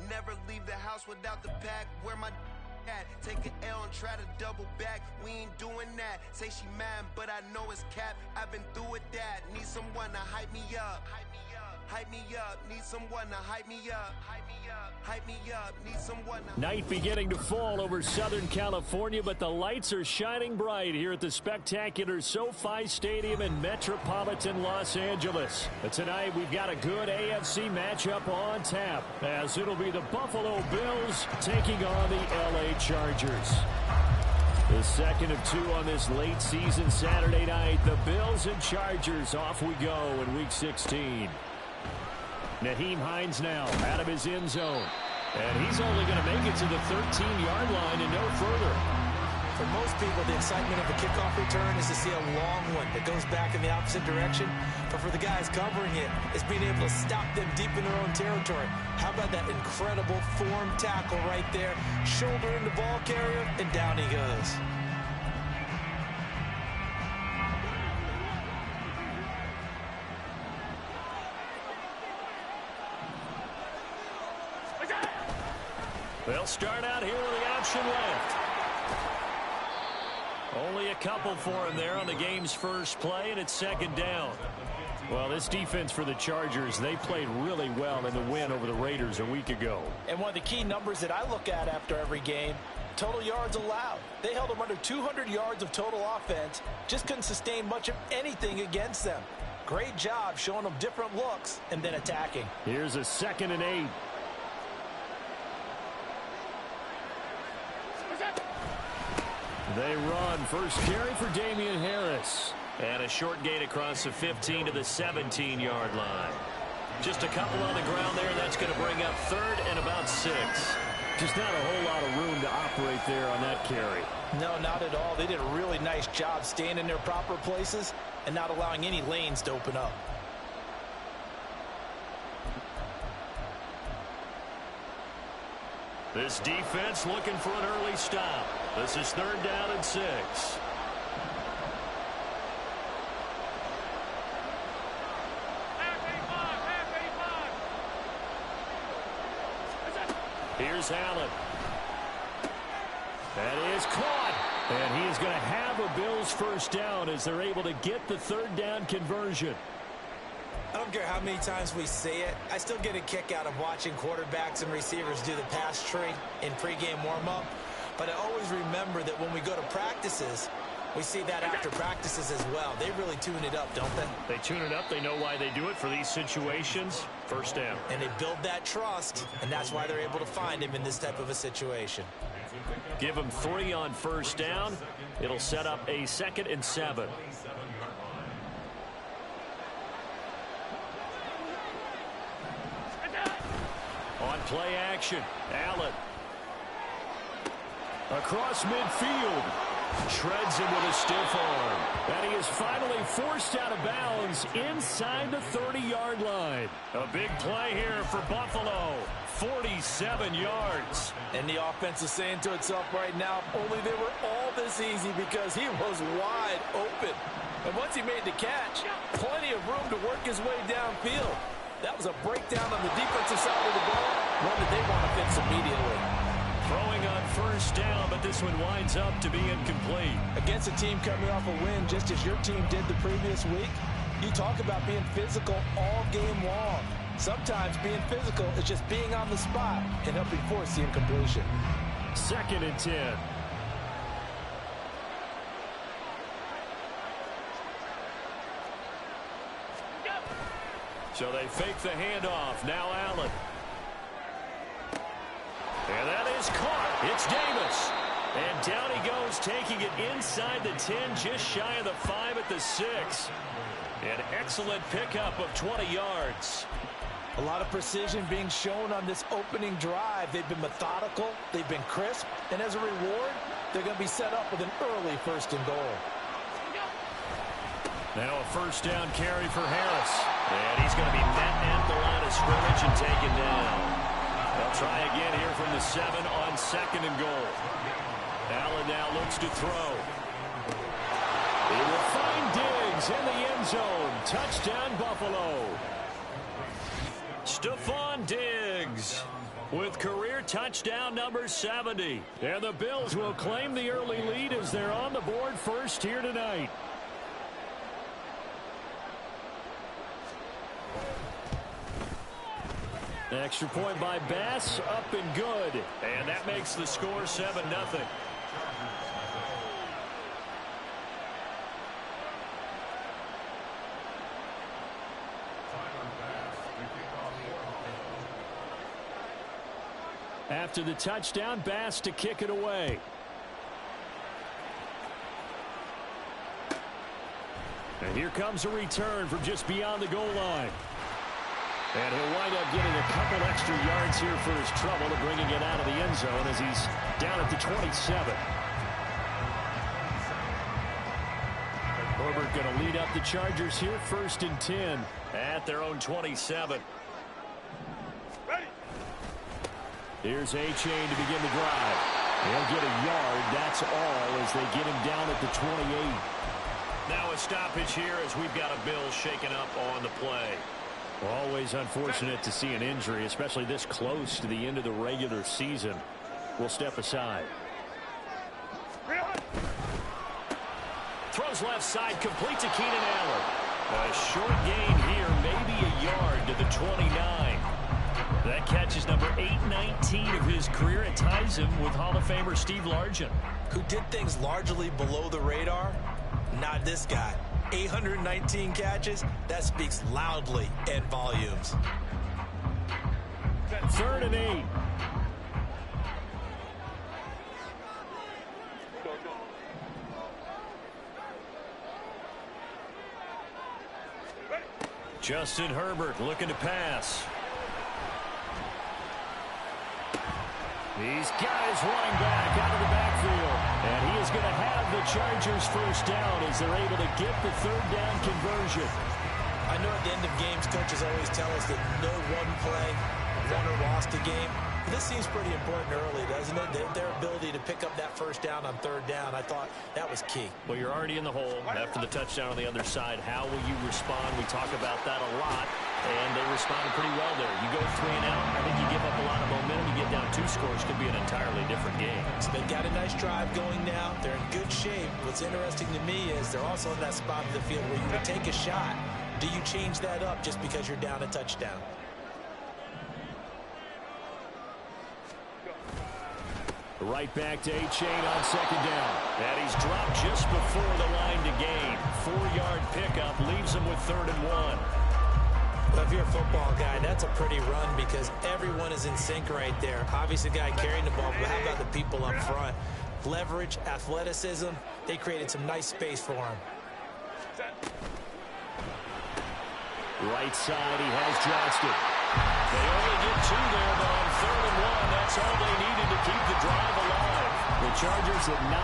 Never leave the house without the pack. Where my at? Take an L and try to double back. We ain't doing that. Say she mad, but I know it's cap. I've been through with that. Need someone to hype me up. Hype me up, need someone to hype me up. Hype me up, need someone to... Night beginning to fall over Southern California, but the lights are shining bright here at the spectacular SoFi Stadium in metropolitan Los Angeles. But tonight we've got a good AFC matchup on tap, as it'll be the Buffalo Bills taking on the LA Chargers. The second of two on this late season Saturday night. The Bills and Chargers, off we go in Week 16. Naheem Hines now out of his end zone. And he's only going to make it to the 13-yard line and no further. For most people, the excitement of the kickoff return is to see a long one that goes back in the opposite direction. But for the guys covering it, it's being able to stop them deep in their own territory. How about that incredible form tackle right there? Shoulder in the ball carrier, and down he goes. They'll start out here with the option left. Only a couple for him there on the game's first play, and it's second down. Well, this defense for the Chargers, they played really well in the win over the Raiders a week ago. And one of the key numbers that I look at after every game, total yards allowed. They held them under 200 yards of total offense, just couldn't sustain much of anything against them. Great job showing them different looks and then attacking. Here's a 2nd and 8. They run. First carry for Damian Harris. And a short gain across the 15 to the 17-yard line. Just a couple on the ground there. That's going to bring up 3rd and about 6. Just not a whole lot of room to operate there on that carry. No, not at all. They did a really nice job staying in their proper places and not allowing any lanes to open up. This defense looking for an early stop. This is 3rd down and 6. Here's Allen. That is caught. And he is going to have a Bills first down as they're able to get the 3rd down conversion. I don't care how many times we say it, I still get a kick out of watching quarterbacks and receivers do the pass tree in pregame warm-up. But I always remember that when we go to practices, we see that after practices as well. They really tune it up, don't they? They tune it up. They know why they do it for these situations. First down. And they build that trust, and that's why they're able to find him in this type of a situation. Give him 3 on first down. It'll set up a 2nd and 7. On play action, Allen. Across midfield. Shreds him with a stiff arm. And he is finally forced out of bounds inside the 30-yard line. A big play here for Buffalo. 47 yards. And the offense is saying to itself right now, only they were all this easy because he was wide open. And once he made the catch, plenty of room to work his way downfield. That was a breakdown on the defensive side of the ball, one that they want to fix immediately. Throwing on first down, but this one winds up to be incomplete. Against a team coming off a win, just as your team did the previous week, you talk about being physical all game long. Sometimes being physical is just being on the spot and helping force the incompletion. 2nd and 10. So they fake the handoff. Now Allen. And that is caught. It's Davis. And down he goes, taking it inside the 10, just shy of the 5 at the 6. An excellent pickup of 20 yards. A lot of precision being shown on this opening drive. They've been methodical. They've been crisp. And as a reward, they're going to be set up with an early 1st and goal. Now a first down carry for Harris. And he's going to be met at the line of scrimmage and taken down. They'll try again here from the 7 on 2nd and goal. Allen now looks to throw. He will find Diggs in the end zone. Touchdown, Buffalo. Stephon Diggs. with career touchdown number 70. And the Bills will claim the early lead as they're on the board first here tonight. Extra point by Bass, up and good. And that makes the score 7-0. After the touchdown, Bass to kick it away. And here comes a return from just beyond the goal line. And he'll wind up getting a couple extra yards here for his trouble to bringing it out of the end zone as he's down at the 27. Herbert going to lead up the Chargers here, 1st and 10 at their own 27. Here's A-Chain to begin the drive. He'll get a yard, that's all, as they get him down at the 28. Now a stoppage here as we've got a Bill shaken up on the play. Always unfortunate to see an injury, especially this close to the end of the regular season. We'll step aside. Throws left side, complete to Keenan Allen. A short gain here, maybe a yard to the 29. That catch is number 819 of his career. It ties him with Hall of Famer Steve Largent, who did things largely below the radar. Not this guy. 819 catches, that speaks loudly in volumes. 3rd and 8. Justin Herbert looking to pass. He's got his running back out of the backfield. And he is going to have the Chargers first down as they're able to get the 3rd down conversion. I know at the end of games, coaches always tell us that no one play won or lost a game. This seems pretty important early, doesn't it? Their ability to pick up that first down on 3rd down, I thought that was key. Well, you're already in the hole after the touchdown on the other side. How will you respond? We talk about that a lot, and they responded pretty well there. You go 3 and out, I think you give up a lot of momentum. You get down 2 scores, could be an entirely different game. So they've got a nice drive going now. They're in good shape. What's interesting to me is they're also in that spot of the field where you would take a shot. Do you change that up just because you're down a touchdown? Right back to A-Chain on 2nd down. And he's dropped just before the line to gain. 4-yard pickup leaves him with 3rd and 1. Well, if you're a football guy, that's a pretty run because everyone is in sync right there. Obviously, the guy carrying the ball, but how about the people up front? Leverage, athleticism, they created some nice space for him. Right side, he has Johnston. They only get 2 there, but on 3rd and 1, that's all they needed to keep the drive alive. The Chargers at 9-5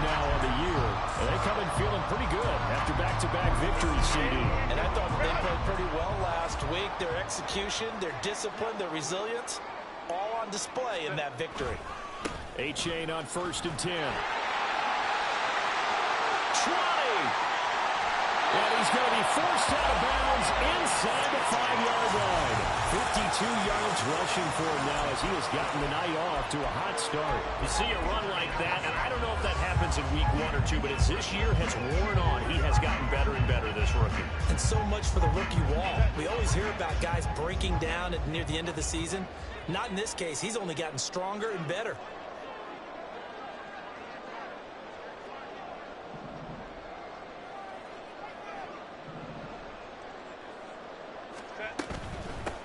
now on the year. And they come in feeling pretty good after back-to-back victories, CD. And I thought they played pretty well last week. Their execution, their discipline, their resilience, all on display in that victory. A-Chain on 1st and 10. 20! And he's going to be forced out of bounds inside the 5-yard line. 52 yards rushing for him now as he has gotten the night off to a hot start. You see a run like that, and I don't know if that happens in week 1 or 2, but as this year has worn on, he has gotten better and better, this rookie. And so much for the rookie wall. We always hear about guys breaking down near the end of the season. Not in this case. He's only gotten stronger and better.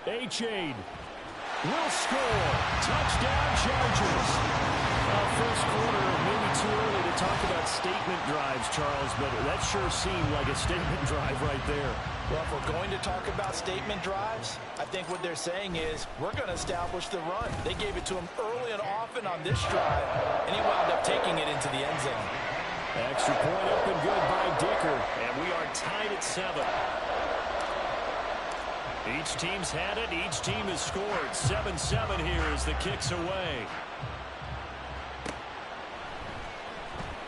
A-Chain will score. Touchdown, Chargers. First quarter, maybe too early to talk about statement drives, Charles, but that sure seemed like a statement drive right there. Well, if we're going to talk about statement drives, I think what they're saying is we're going to establish the run. They gave it to him early and often on this drive, and he wound up taking it into the end zone. Extra point up and good by Dicker, and we are tied at 7. Each team's had it. Each team has scored. 7-7 here as the kick's away.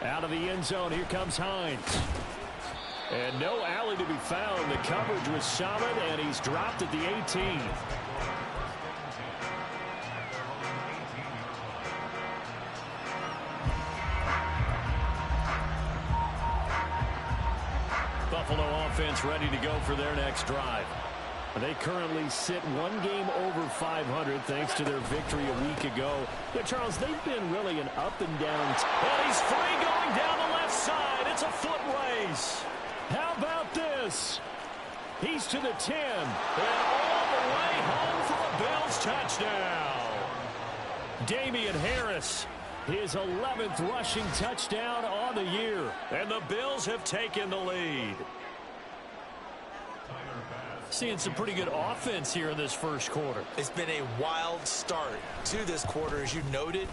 Out of the end zone, here comes Hines. And no alley to be found. The coverage was solid, and he's dropped at the 18. Buffalo offense ready to go for their next drive. They currently sit one game over 500 thanks to their victory a week ago. Yeah, Charles, they've been really an up and down. And he's free going down the left side. It's a foot race. How about this? He's to the 10. And all the way home for a Bills touchdown. Damian Harris, his 11th rushing touchdown on the year. And the Bills have taken the lead. Seeing some pretty good offense here in this first quarter. It's been a wild start to this quarter, as you noted.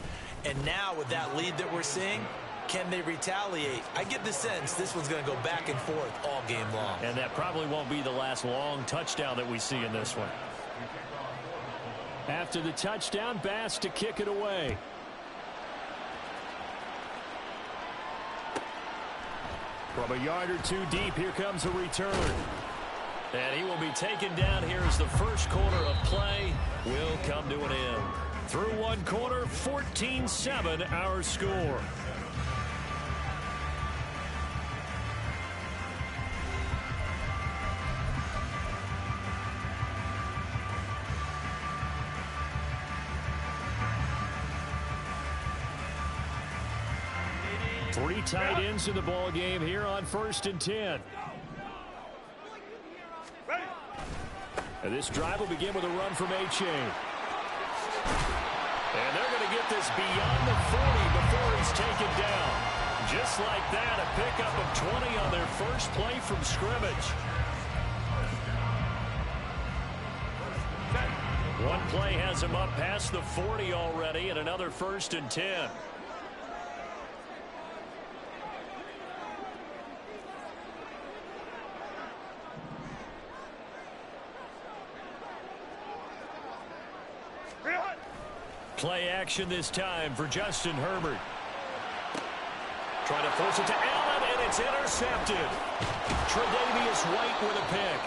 And now with that lead that we're seeing, can they retaliate? I get the sense this one's going to go back and forth all game long. And that probably won't be the last long touchdown that we see in this one. After the touchdown, Bass to kick it away. From a yard or two deep, here comes a return. And he will be taken down here as the first quarter of play will come to an end. Through one quarter, 14-7 our score. Three tight ends in the ball game here on 1st and 10. And this drive will begin with a run from H.A. And they're going to get this beyond the 40 before he's taken down. Just like that, a pickup of 20 on their first play from scrimmage. One play has him up past the 40 already, and another 1st and 10. Play action this time for Justin Herbert. Trying to force it to Allen, and it's intercepted. Tre'Davious White with a pick.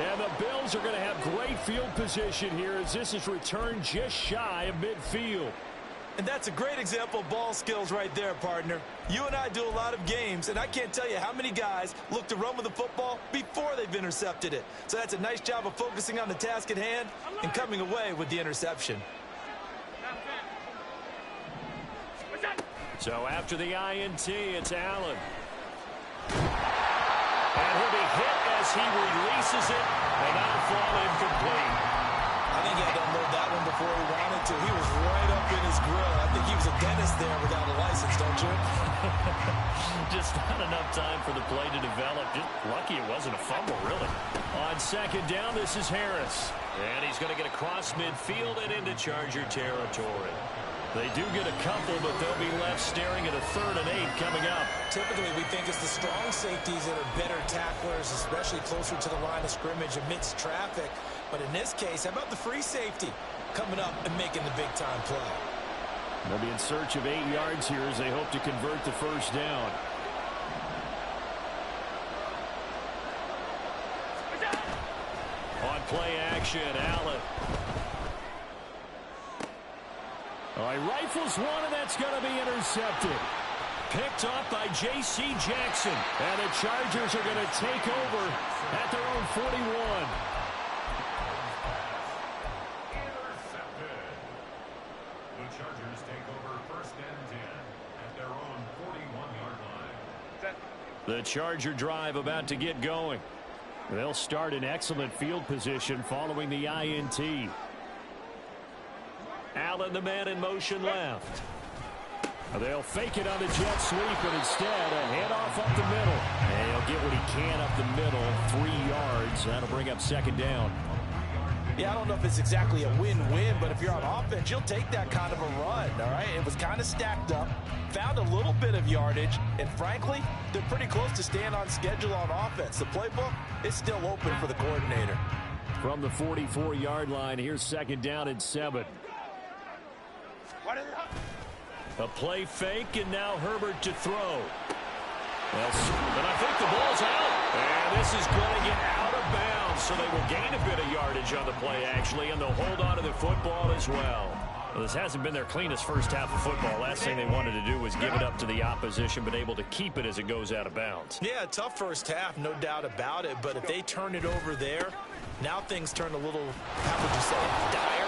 And the Bills are going to have great field position here as this is returned just shy of midfield. And that's a great example of ball skills right there, partner. You and I do a lot of games, and I can't tell you how many guys look to run with the football before they've intercepted it. So that's a nice job of focusing on the task at hand and coming away with the interception. So after the INT, it's Allen. And he'll be hit as he releases it, and that'll fall incomplete. I think he had to unload that one before he wanted to. He was right up in his grill. I think he was a dentist there without a license, don't you? Just not enough time for the play to develop. Just lucky it wasn't a fumble, really. On 2nd down, this is Harris. And he's going to get across midfield and into Charger territory. They do get a couple, but they'll be left staring at a 3rd and 8 coming up. Typically, we think it's the strong safeties that are better tacklers, especially closer to the line of scrimmage amidst traffic. But in this case, how about the free safety coming up and making the big-time play? They'll be in search of 8 yards here as they hope to convert the 1st down. On play action, Allen. All right, rifles one, and that's going to be intercepted. Picked off by J.C. Jackson. And the Chargers are going to take over at their own 41. Intercepted. The Chargers take over 1st and 10 at their own 41-yard line. The Charger drive about to get going. They'll start in excellent field position following the INT. Allen, the man in motion left. They'll fake it on the jet sweep, but instead a handoff up the middle. And he'll get what he can up the middle, 3 yards. That'll bring up 2nd down. Yeah, I don't know if it's exactly a win-win, but if you're on offense, you'll take that kind of a run, all right? It was kind of stacked up, found a little bit of yardage, and frankly, they're pretty close to staying on schedule on offense. The playbook is still open for the coordinator. From the 44-yard line, here's 2nd down and 7. A play fake, and now Herbert to throw. Well, but I think the ball's out. And this is going to get out of bounds, so they will gain a bit of yardage on the play, actually, and they'll hold on to the football as well. Well, this hasn't been their cleanest first half of football. Last thing they wanted to do was give it up to the opposition, but able to keep it as it goes out of bounds. Yeah, tough first half, no doubt about it. But if they turn it over there, now things turn a little, how would you say, dire?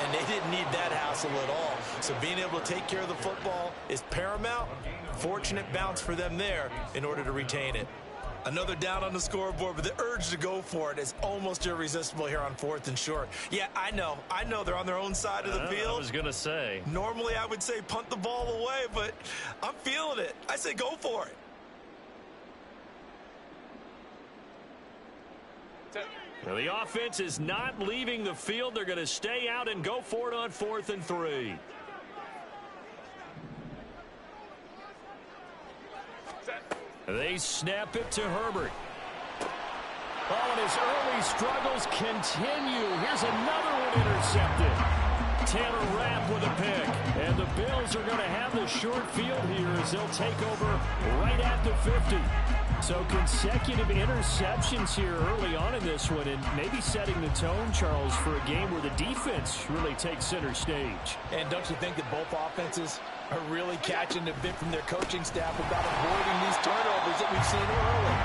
And they didn't need that hassle at all. So being able to take care of the football is paramount. Fortunate bounce for them there in order to retain it. Another down on the scoreboard, but the urge to go for it is almost irresistible here on 4th and short. Yeah, I know they're on their own side of the field. I was going to say. Normally I would say punt the ball away, but I'm feeling it. I say go for it. Well, the offense is not leaving the field. They're going to stay out and go for it on 4th and 3. They snap it to Herbert. Oh, and his early struggles continue. Here's another one intercepted. Taylor Rapp with a pick. And the Bills are going to have the short field here as they'll take over right at the 50. So consecutive interceptions here early on in this one, and maybe setting the tone, Charles, for a game where the defense really takes center stage. And don't you think that both offenses are really catching a bit from their coaching staff about avoiding these turnovers that we've seen early?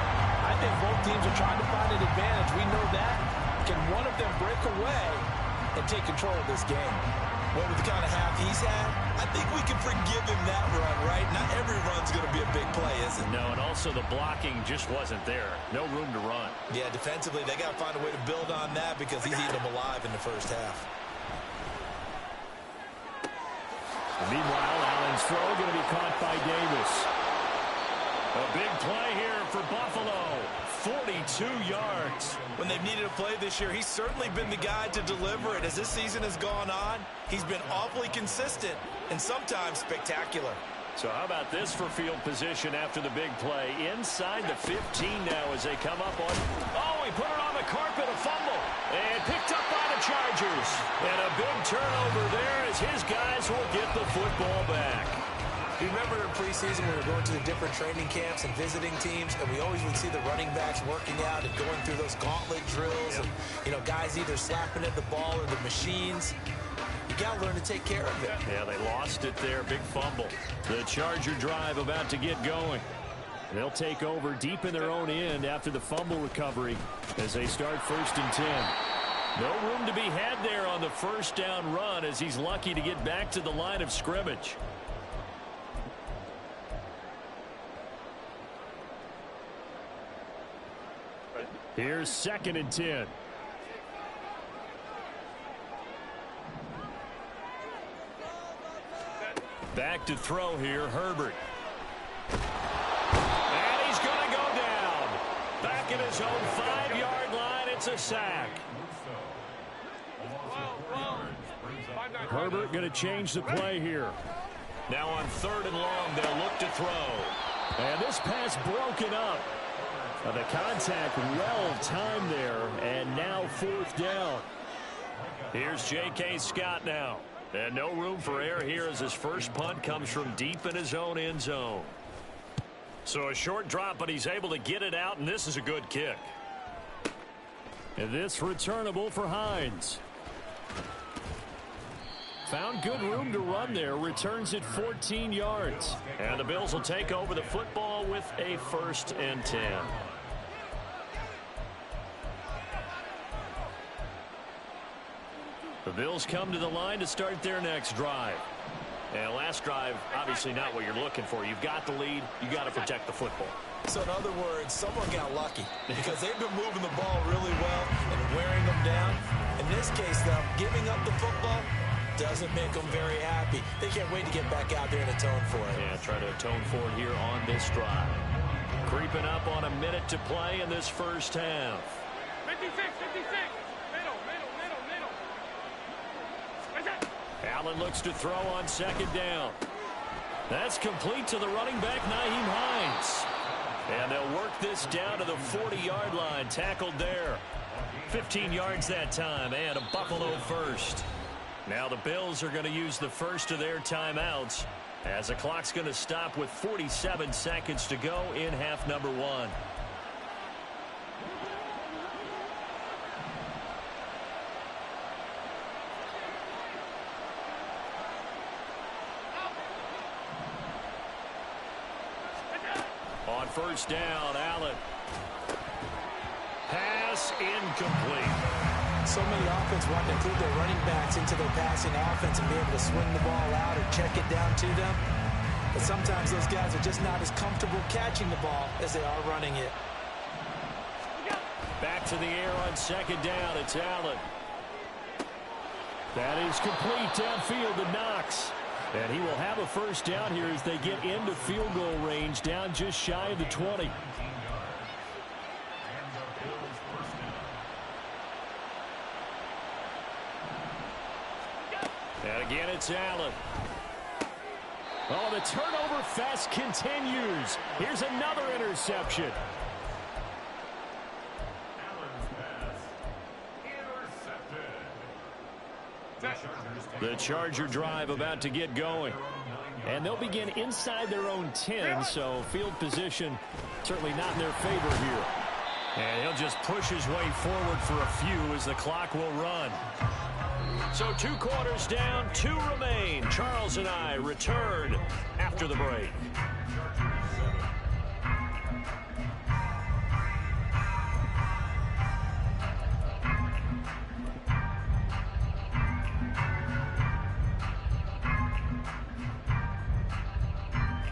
I think both teams are trying to find an advantage. We know that. Can one of them break away and take control of this game? Well, with the kind of half he's had, I think we can forgive him that run, right? Not every run's going to be a big play, is it? No, and also the blocking just wasn't there. No room to run. Yeah, defensively, they got to find a way to build on that because he's eating them alive in the first half. Meanwhile, Allen's throw going to be caught by Davis. A big play here for Buffalo. 42 yards. When they've needed a play this year, he's certainly been the guy to deliver it. As this season has gone on, he's been awfully consistent and sometimes spectacular. So how about this for field position after the big play? Inside the 15 now as they come up on. Oh, he put it on the carpet, a fumble. And picked up by the Chargers. And a big turnover there as his guys will get the football back. You remember in preseason when we were going to the different training camps and visiting teams, and we always would see the running backs working out and going through those gauntlet drills, and, you know, guys either slapping at the ball or the machines. You got to learn to take care of it. Yeah, they lost it there. Big fumble. The Charger drive about to get going. They'll take over deep in their own end after the fumble recovery as they start 1st and 10. No room to be had there on the first down run as he's lucky to get back to the line of scrimmage. Here's 2nd and 10. Back to throw here, Herbert. And he's going to go down. Back at his own 5-yard line, it's a sack. Herbert going to change the play here. Now on 3rd and long, they'll look to throw. And this pass broken up. The contact well timed there, and now 4th down. Here's J.K. Scott now. And no room for error here as his first punt comes from deep in his own end zone. So a short drop, but he's able to get it out, and this is a good kick. And this returnable for Hines. Found good room to run there. Returns it 14 yards. And the Bills will take over the football with a 1st and 10. The Bills come to the line to start their next drive. And last drive, obviously not what you're looking for. You've got the lead. You got to protect the football. So in other words, someone got lucky because they've been moving the ball really well and wearing them down. In this case, though, giving up the football doesn't make them very happy. They can't wait to get back out there and atone for it. Yeah, try to atone for it here on this drive. Creeping up on a minute to play in this first half. 56. Allen looks to throw on 2nd down. That's complete to the running back, Nyheim Hines. And they'll work this down to the 40-yard line. Tackled there. 15 yards that time, and a Buffalo first. Now the Bills are going to use the first of their timeouts as the clock's going to stop with 47 seconds to go in half number 1. on first down. Allen. Pass incomplete. So many offenses want to include their running backs into their passing offense and be able to swing the ball out or check it down to them. But sometimes those guys are just not as comfortable catching the ball as they are running it. Back to the air on second down. It's Allen. That is complete downfield to Knox. And he will have a first down here as they get into field goal range, down just shy of the 20. And again, it's Allen. Oh, the turnover fest continues. Here's another interception. The Charger drive about to get going. And they'll begin inside their own 10, so field position certainly not in their favor here. And he'll just push his way forward for a few as the clock will run. So 2 quarters down, 2 remain. Charles and I return after the break.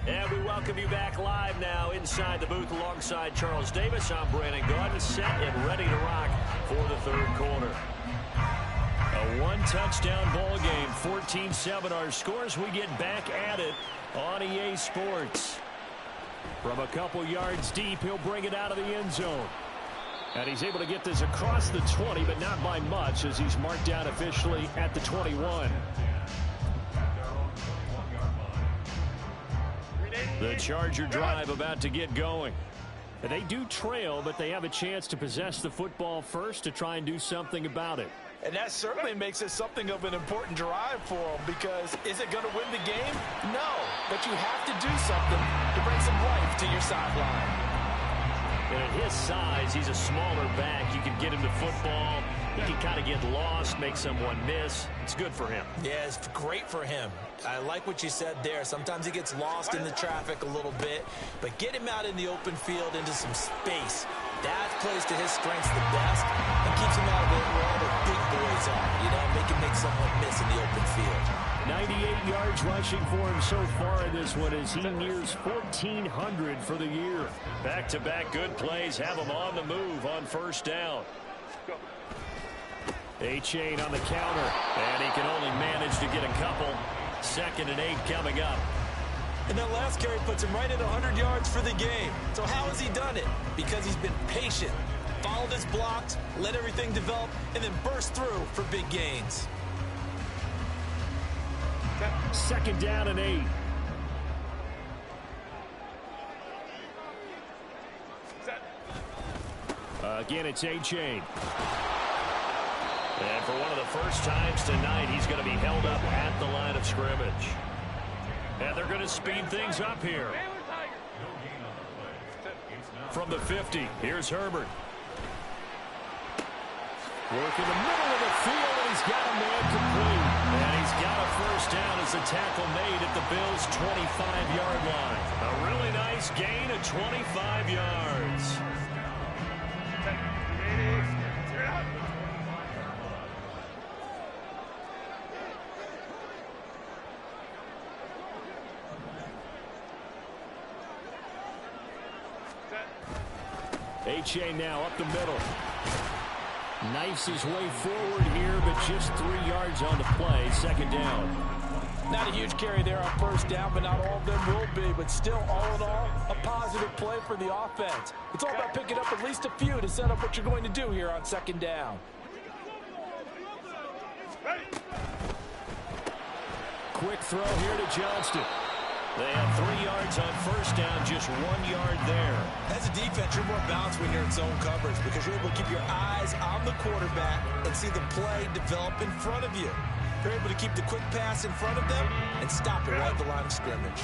And we welcome you back live now inside the booth alongside Charles Davis. I'm Brandon Gaudin, set and ready to rock for the third quarter. A 1-touchdown ball game, 14-7 our scores. We get back at it on EA Sports. From a couple yards deep, he'll bring it out of the end zone. And he's able to get this across the 20, but not by much as he's marked down officially at the 21. The Charger drive about to get going. And they do trail, but they have a chance to possess the football first to try and do something about it. And that certainly makes it something of an important drive for them, because is it going to win the game? No, but you have to do something to bring some life to your sideline. And at his size, he's a smaller back. You can get him to football. He can kind of get lost, make someone miss. It's good for him. Yeah, it's great for him. I like what you said there. Sometimes he gets lost in the traffic a little bit, but get him out in the open field into some space. That plays to his strengths the best and keeps him out of it where all the big boys are. You know, make someone miss in the open field. 98 yards rushing for him so far in this one as he nears 1,400 for the year. Back-to-back good plays have him on the move on first down. A-Chain on the counter, and he can only manage to get a couple. 2nd and 8 coming up. And that last carry puts him right at 100 yards for the game. So how has he done it? Because he's been patient, followed his blocks, let everything develop, and then burst through for big gains. 2nd down and 8. Again, it's A-Chain. And for one of the first times tonight, he's going to be held up at the line of scrimmage. And they're going to speed things up here. From the 50, here's Herbert. Work in the middle of the field, and he's got a man complete. And he's got a first down as the tackle made at the Bills' 25-yard line. A really nice gain of 25 yards. A-Chain now up the middle. Knifes his way forward here, but just 3 yards on the play. 2nd down. Not a huge carry there on first down, but not all of them will be. But still, all in all, a positive play for the offense. It's all about picking up at least a few to set up what you're going to do here on 2nd down. Quick throw here to Johnston. They have 3 yards on first down, just 1 yard there. As a defense, you're more balanced when you're in zone coverage because you're able to keep your eyes on the quarterback and see the play develop in front of you. You're able to keep the quick pass in front of them and stop it right at the line of scrimmage.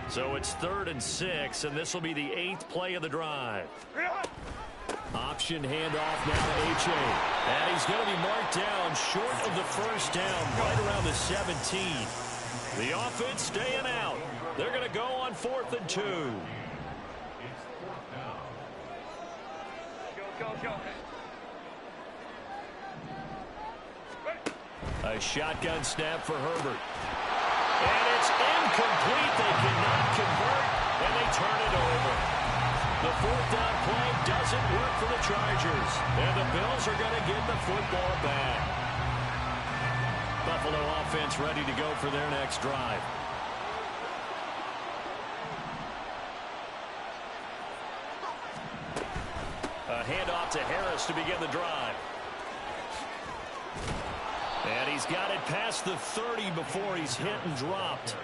So it's 3rd and 6, and this will be the 8th play of the drive. Option handoff now to A-Chain. And he's going to be marked down short of the first down, right around the 17. The offense staying out. They're going to go on 4th and 2. A shotgun snap for Herbert. And it's incomplete. They cannot convert, and they turn it over. The fourth down play doesn't work for the Chargers, and the Bills are going to get the football back. Buffalo offense ready to go for their next drive. A handoff to Harris to begin the drive. And he's got it past the 30 before he's hit and dropped.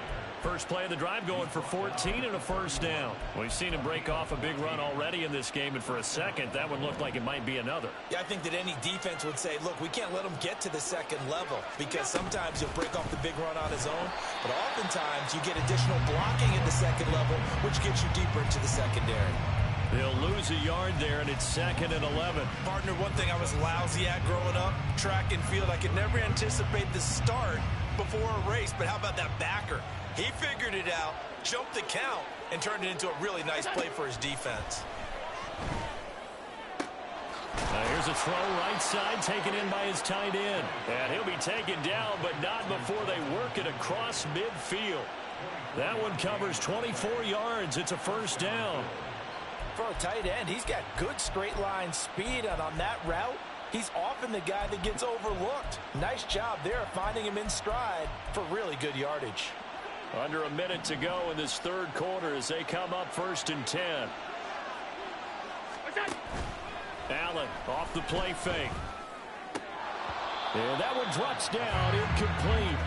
First play of the drive going for 14 and a first down. We've seen him break off a big run already in this game, and for a second, that one looked like it might be another. Yeah, I think that any defense would say, look, we can't let him get to the second level, because sometimes he'll break off the big run on his own, but oftentimes you get additional blocking at the second level, which gets you deeper into the secondary. They'll lose a yard there, and it's 2nd and 11. Partner, one thing I was lousy at growing up, track and field, I could never anticipate the start before a race, but how about that backer? He figured it out, jumped the count, and turned it into a really nice play for his defense. Here's a throw right side taken in by his tight end. And he'll be taken down, but not before they work it across midfield. That one covers 24 yards. It's a first down. For a tight end, he's got good straight line speed, and on that route, he's often the guy that gets overlooked. Nice job there finding him in stride for really good yardage. Under a minute to go in this third quarter as they come up 1st and 10. Allen off the play fake. And that one drops down, incomplete.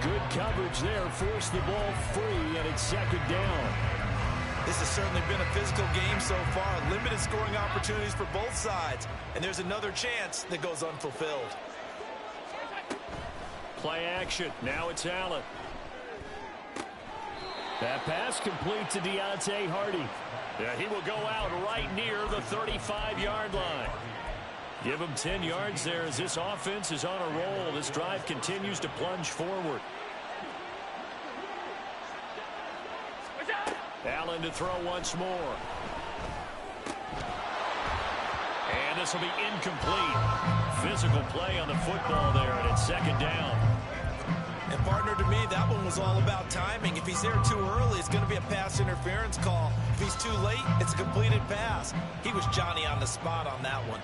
Good coverage there, forced the ball free, and it's 2nd down. This has certainly been a physical game so far. Limited scoring opportunities for both sides. And there's another chance that goes unfulfilled. Play action. Now it's Allen. That pass complete to Deontay Hardy. Yeah, he will go out right near the 35-yard line. Give him 10 yards there as this offense is on a roll. This drive continues to plunge forward. Allen to throw once more. And this will be incomplete. Physical play on the football there, and it's 2nd down. And partner, to me, that one was all about timing. If he's there too early, it's going to be a pass interference call. If he's too late, it's a completed pass. He was Johnny on the spot on that one.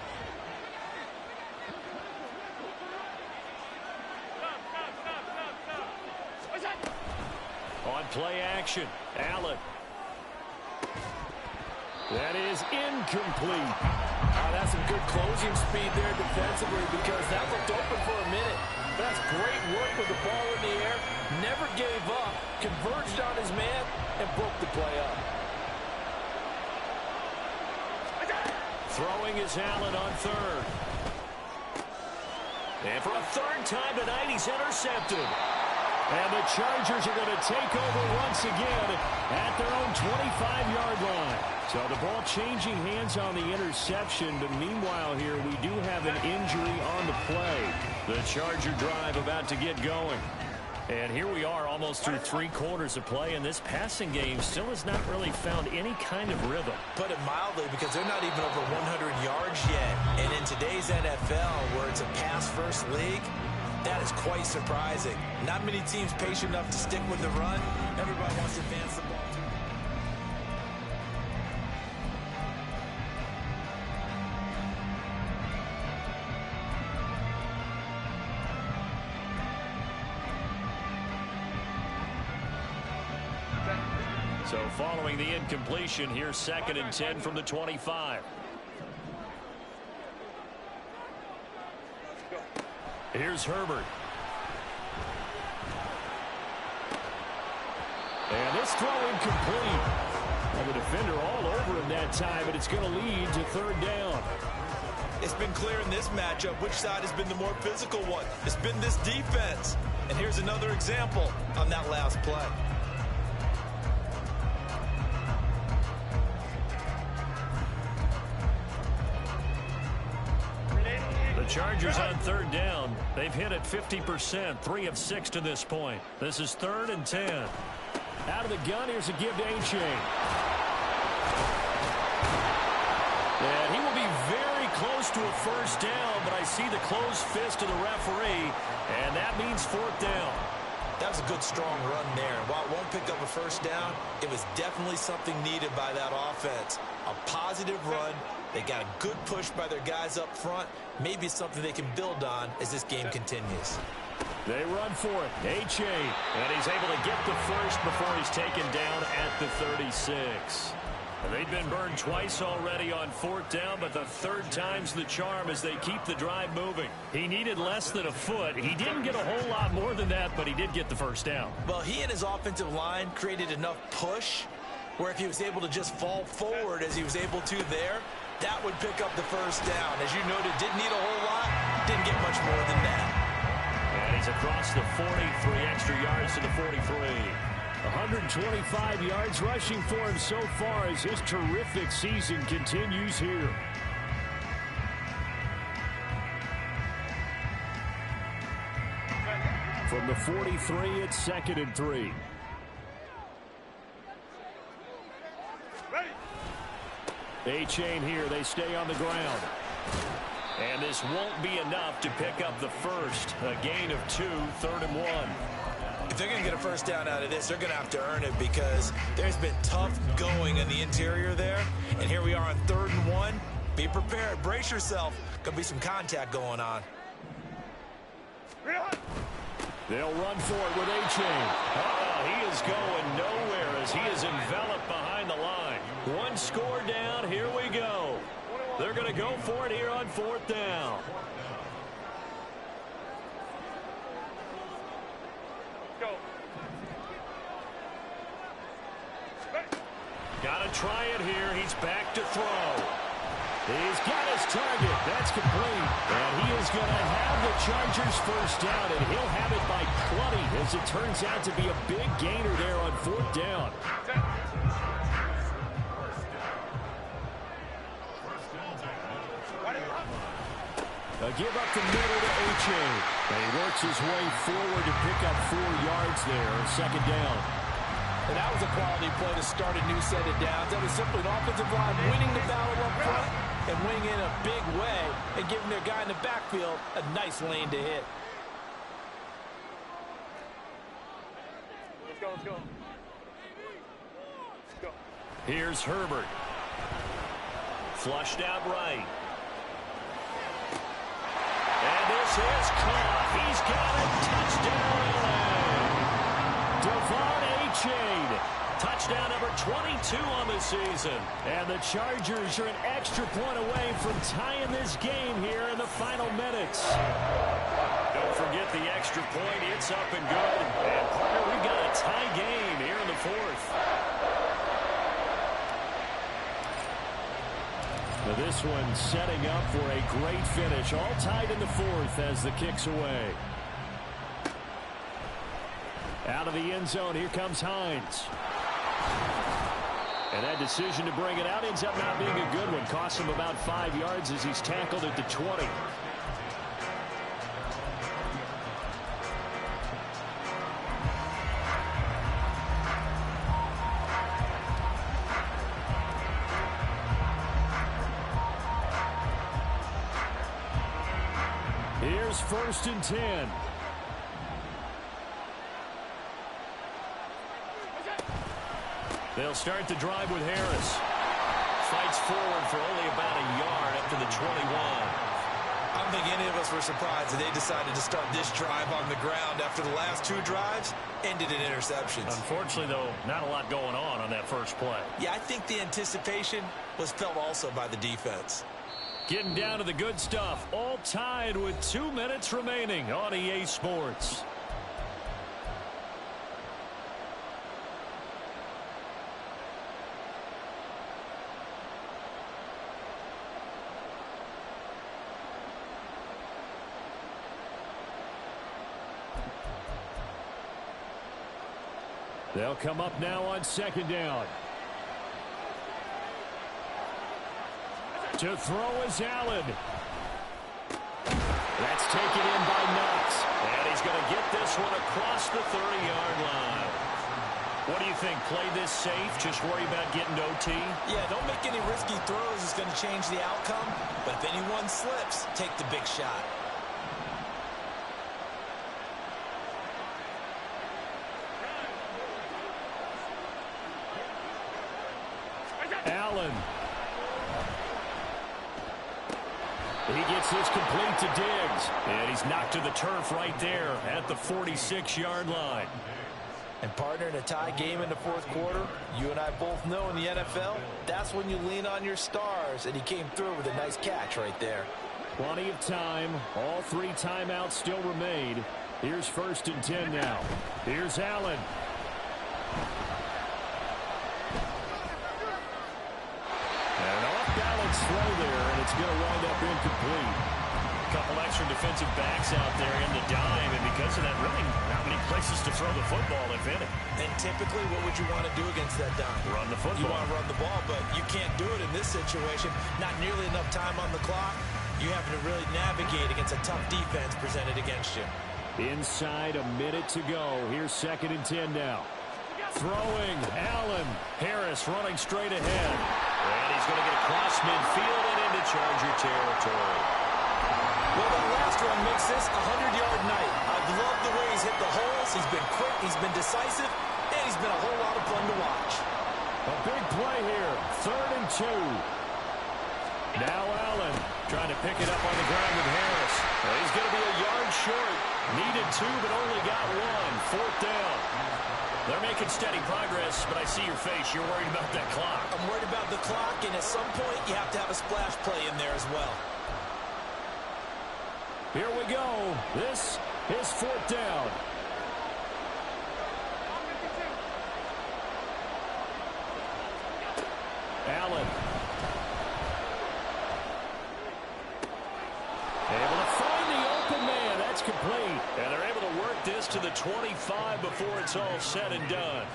On play action, Allen. That is incomplete. That's some good closing speed there defensively, because that looked open for a minute. But that's great work with the ball in the air. Never gave up, converged on his man, and broke the play up. Throwing is Allen on 3rd. And for a 3rd time tonight, he's intercepted. And the Chargers are going to take over once again at their own 25-yard line. So the ball changing hands on the interception, but meanwhile here we do have an injury on the play. The Charger drive about to get going. And here we are almost through 3 quarters of play, and this passing game still has not really found any kind of rhythm. Put it mildly, because they're not even over 100 yards yet. And in today's NFL, where it's a pass-first league, that is quite surprising. Not many teams patient enough to stick with the run. Everybody wants to advance the ball. So following the incompletion, here's 2nd and 10 from the 25. Here's Herbert. And this throw incomplete. And the defender all over him that time, but it's going to lead to 3rd down. It's been clear in this matchup which side has been the more physical one. It's been this defense. And here's another example on that last play. The Chargers on 3rd down. They've hit it 50%, 3 of 6 to this point. This is 3rd and 10. Out of the gun, here's a give to A-Chain. And he will be very close to a first down, but I see the closed fist of the referee, and that means fourth down. That was a good, strong run there. While it won't pick up a first down, it was definitely something needed by that offense. A positive run. They got a good push by their guys up front. Maybe something they can build on as this game continues. They run for it. A-Chain. And he's able to get the first before he's taken down at the 36. They've been burned twice already on fourth down, but the third time's the charm as they keep the drive moving. He needed less than a foot. He didn't get a whole lot more than that, but he did get the first down. Well, he and his offensive line created enough push where if he was able to just fall forward as he was able to there, that would pick up the first down. As you noted, didn't need a whole lot, didn't get much more than that. And he's across the 43 extra yards to the 43. 125 yards rushing for him so far as his terrific season continues here. From the 43, it's 2nd and 3. A-Chain here. They stay on the ground. And this won't be enough to pick up the first. A gain of 2, 3rd and 1. If they're going to get a first down out of this, they're going to have to earn it because there's been tough going in the interior there. And here we are on 3rd and 1. Be prepared. Brace yourself. Going to be some contact going on. They'll run for it with A-Chain. He is going nowhere as he is enveloped behind the line. One score down. Here we go. They're going to go for it here on 4th down. Got to try it here. He's back to throw. He's got his target. That's complete. And he is going to have the Chargers first down, and he'll have it by plenty as it turns out to be a big gainer there on 4th down. A give up the middle to A-Chain. And he works his way forward to pick up 4 yards there on 2nd down. And that was a quality play to start a new set of downs. That was simply an offensive line winning the battle up front and winning in a big way and giving their guy in the backfield a nice lane to hit. Let's go, let's go. Let's go. Here's Herbert. Flushed out right. And this is caught. He's got it. Touchdown, LA. Devon A-Chain. Touchdown number 22 on the season. And the Chargers are an extra point away from tying this game here in the final minutes. Don't forget the extra point. It's up and good. And partner, we've got a tie game here in the 4th. Now this one setting up for a great finish. All tied in the 4th as the kick's away. Out of the end zone, here comes Hines. And that decision to bring it out ends up not being a good one. Costs him about 5 yards as he's tackled at the 20. Here's 1st and 10. They'll start the drive with Harris. Fights forward for only about a yard up to the 21. I don't think any of us were surprised that they decided to start this drive on the ground after the last 2 drives ended in interceptions. Unfortunately, though, not a lot going on that first play. Yeah, I think the anticipation was felt also by the defense. Getting down to the good stuff. All tied with 2 minutes remaining on EA Sports. They'll come up now on 2nd down. To throw is Allen. That's taken in by Knox. And he's going to get this one across the 30-yard line. What do you think? Play this safe? Just worry about getting to OT? Yeah, don't make any risky throws. It's going to change the outcome. But if anyone slips, take the big shot. Allen. He gets this complete to Diggs. And he's knocked to the turf right there at the 46-yard line. And partner, in a tie game in the fourth quarter, you and I both know in the NFL, that's when you lean on your stars. And he came through with a nice catch right there. Plenty of time. All 3 timeouts still remain. Here's 1st and 10 now. Here's Allen. An off-balance throw there, and it's going to wind up incomplete. A couple extra defensive backs out there in the dime, and because of that, really not many places to throw the football, if any. And typically, what would you want to do against that dime? Run the football. You want to run the ball, but you can't do it in this situation. Not nearly enough time on the clock. You have to really navigate against a tough defense presented against you. Inside a minute to go. Here's 2nd and 10 now. Throwing, Allen. Harris running straight ahead. And he's going to get across midfield and into Charger territory. Well, that last one makes this a 100-yard night. I've loved the way he's hit the holes. He's been quick, he's been decisive, and he's been a whole lot of fun to watch. A big play here. 3rd and 2. Now Allen trying to pick it up on the ground with Harris. Well, he's going to be a yard short. Needed 2, but only got 1. 4th down. They're making steady progress, but I see your face. You're worried about that clock. I'm worried about the clock, and at some point, you have to have a splash play in there as well. Here we go. This is 4th down. Allen. Able to find the open man. That's complete. And they're able to work this to the 25 before it's all said and done.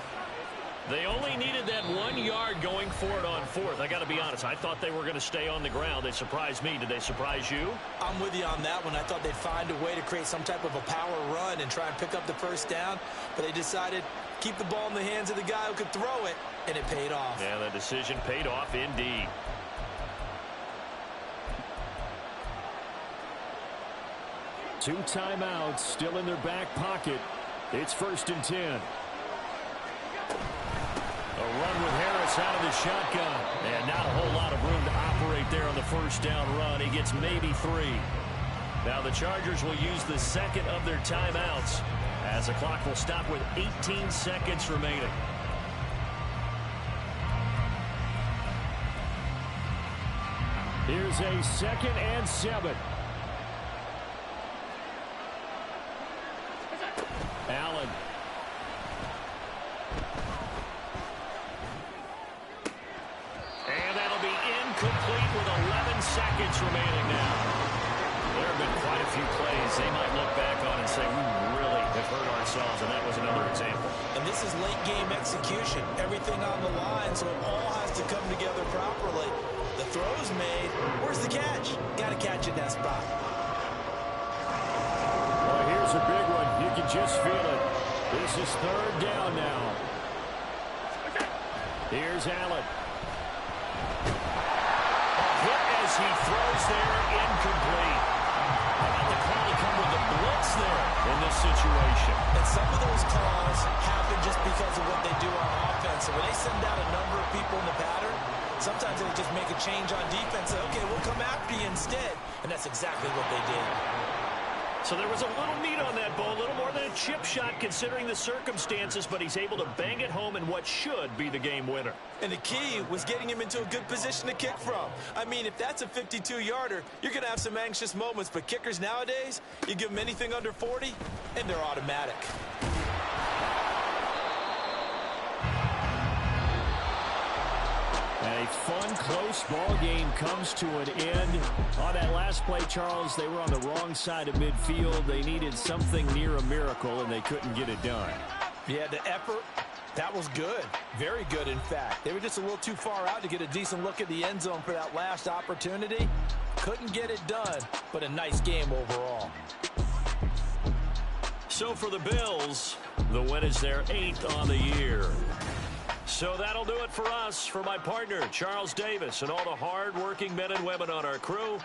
They only needed that 1 yard going for it on 4th. I got to be honest. I thought they were going to stay on the ground. They surprised me. Did they surprise you? I'm with you on that one. I thought they'd find a way to create some type of a power run and try and pick up the 1st down. But they decided keep the ball in the hands of the guy who could throw it, and it paid off. Yeah, the decision paid off indeed. Two timeouts still in their back pocket. It's 1st and 10. A run with Harris out of the shotgun. And not a whole lot of room to operate there on the 1st down run. He gets maybe 3. Now the Chargers will use the 2nd of their timeouts as the clock will stop with 18 seconds remaining. Here's a 2nd and 7. Allen. And that'll be incomplete with 11 seconds remaining now. There have been quite a few plays they might look back on and say, we really have hurt ourselves, and that was another example. And this is late game execution. Everything on the line, so it all has to come together properly. The throw's made. Where's the catch? Got to catch it in that spot. Well, here's a big one. You can just feel it. This is 3rd down now. Here's Allen. A hit as he throws there, incomplete. How about the call to come with the blitz there in this situation? And some of those calls happen just because of what they do on offense. So when they send out a number of people in the pattern, sometimes they just make a change on defense. Say, okay, we'll come after you instead. And that's exactly what they did. So there was a little meat on that ball, a little more than a chip shot considering the circumstances, but he's able to bang it home in what should be the game winner. And the key was getting him into a good position to kick from. I mean, if that's a 52-yarder, you're going to have some anxious moments, but kickers nowadays, you give them anything under 40, and they're automatic. A fun, close ball game comes to an end. On that last play, Charles, they were on the wrong side of midfield. They needed something near a miracle, and they couldn't get it done. Yeah, the effort, that was good. Very good, in fact. They were just a little too far out to get a decent look at the end zone for that last opportunity. Couldn't get it done, but a nice game overall. So for the Bills, the win is their 8th on the year. So that'll do it for us. For my partner, Charles Davis, and all the hard-working men and women on our crew,